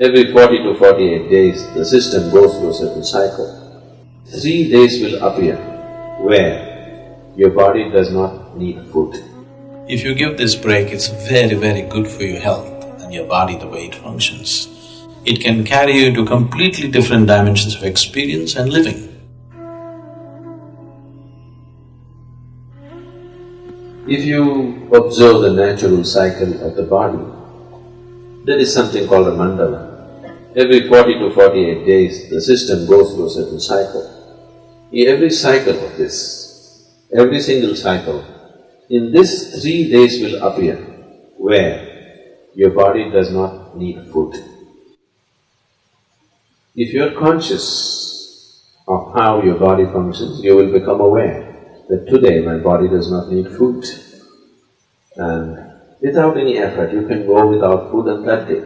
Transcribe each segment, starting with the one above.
Every 40 to 48 days, the system goes through a certain cycle. 3 days will appear where your body does not need food. If you give this break, it's very, very good for your health and your body, the way it functions. It can carry you to completely different dimensions of experience and living. If you observe the natural cycle of the body, there is something called a mandala. Every 40 to 48 days, the system goes through a certain cycle. In every cycle of this, every single cycle, in this 3 days will appear where your body does not need food. If you're conscious of how your body functions, you will become aware that today my body does not need food. And without any effort, you can go without food on that day,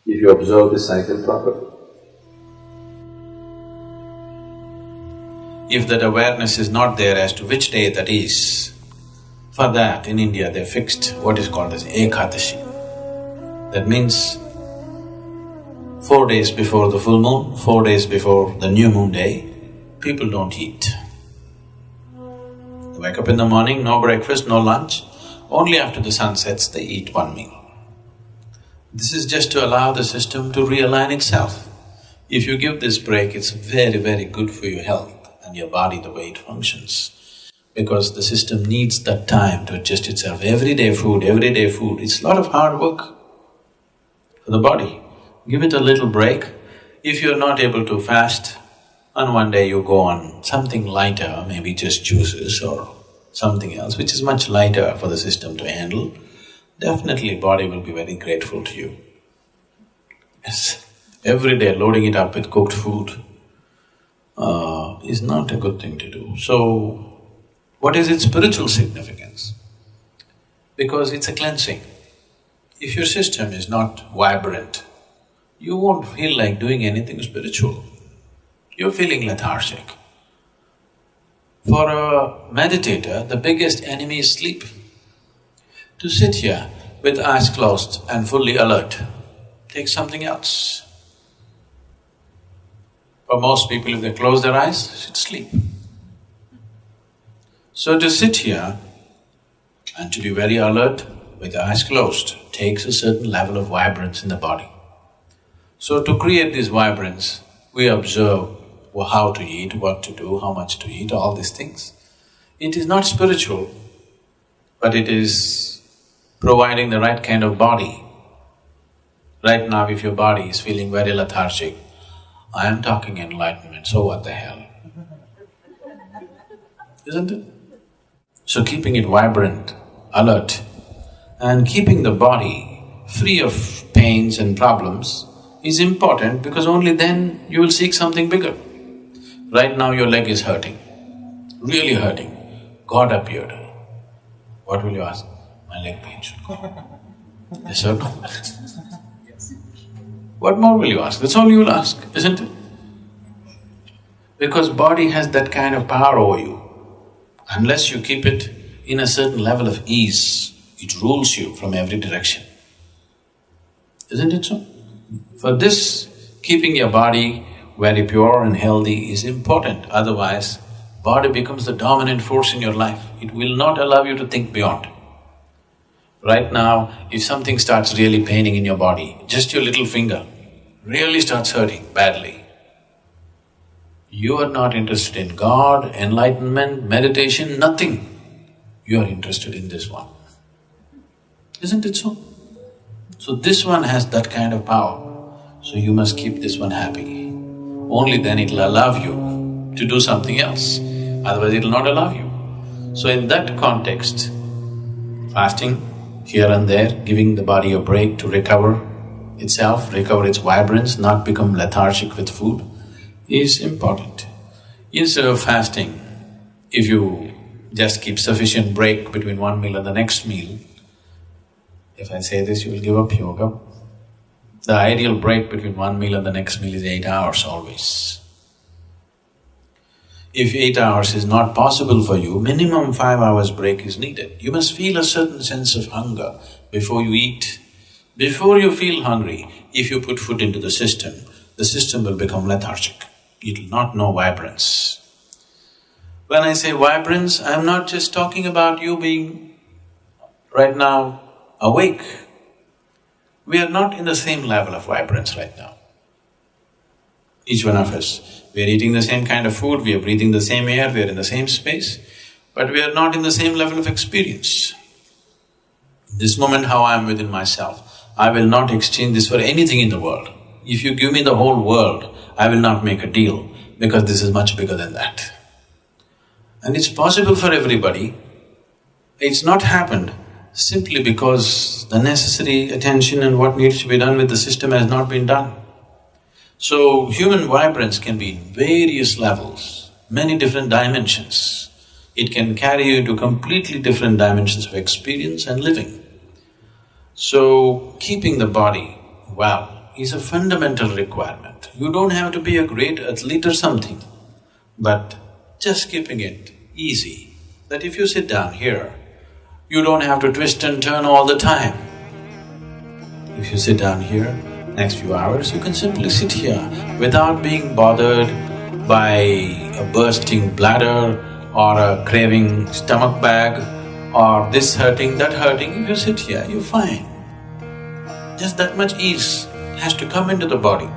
if you observe the cycle properly. If that awareness is not there as to which day that is, for that in India they fixed what is called as Ekadashi. That means 4 days before the full moon, 4 days before the new moon day, people don't eat. They wake up in the morning, no breakfast, no lunch, only after the sun sets they eat one meal. This is just to allow the system to realign itself. If you give this break, it's very, very good for your health and your body, the way it functions. Because the system needs that time to adjust itself. Everyday food, it's a lot of hard work for the body. Give it a little break. If you're not able to fast, on one day you go on something lighter, maybe just juices or something else, which is much lighter for the system to handle, definitely body will be very grateful to you. Yes, every day loading it up with cooked food is not a good thing to do. So, what is its spiritual significance? Because it's a cleansing. If your system is not vibrant, you won't feel like doing anything spiritual. You're feeling lethargic. For a meditator, the biggest enemy is sleep. To sit here with eyes closed and fully alert takes something else. For most people, if they close their eyes, it's sleep. So to sit here and to be very alert with eyes closed takes a certain level of vibrance in the body. So to create this vibrance, we observe how to eat, what to do, how much to eat, all these things. It is not spiritual, but it is providing the right kind of body. Right now, if your body is feeling very lethargic, I am talking enlightenment, so what the hell? Isn't it? So keeping it vibrant, alert, and keeping the body free of pains and problems is important, because only then you will seek something bigger. Right now your leg is hurting, really hurting. God appeared. What will you ask? My leg pains. Yes or no? What more will you ask? That's all you will ask, isn't it? Because body has that kind of power over you. Unless you keep it in a certain level of ease, it rules you from every direction. Isn't it so? For this, keeping your body very pure and healthy is important, otherwise body becomes the dominant force in your life. It will not allow you to think beyond. Right now, if something starts really paining in your body, just your little finger really starts hurting badly, you are not interested in God, enlightenment, meditation, nothing. You are interested in this one. Isn't it so? So this one has that kind of power, so you must keep this one happy. Only then it'll allow you to do something else, otherwise it'll not allow you. So in that context, fasting here and there, giving the body a break to recover itself, recover its vibrance, not become lethargic with food, is important. Instead of fasting, if you just keep sufficient break between one meal and the next meal, if I say this, you will give up yoga. The ideal break between one meal and the next meal is 8 hours always. If 8 hours is not possible for you, minimum 5 hours break is needed. You must feel a certain sense of hunger before you eat. Before you feel hungry, if you put food into the system will become lethargic. It will not know vibrance. When I say vibrance, I'm not just talking about you being right now awake. We are not in the same level of vibrance right now. Each one of us, we are eating the same kind of food, we are breathing the same air, we are in the same space, but we are not in the same level of experience. This moment how I am within myself, I will not exchange this for anything in the world. If you give me the whole world, I will not make a deal because this is much bigger than that. And it's possible for everybody. It's not happened simply because the necessary attention and what needs to be done with the system has not been done. So, human vibrance can be in various levels, many different dimensions. It can carry you to completely different dimensions of experience and living. So, keeping the body well is a fundamental requirement. You don't have to be a great athlete or something, but just keeping it easy, that if you sit down here, you don't have to twist and turn all the time. If you sit down here, next few hours, you can simply sit here without being bothered by a bursting bladder or a craving stomach bag or this hurting, that hurting. If you sit here, you're fine. Just that much ease has to come into the body.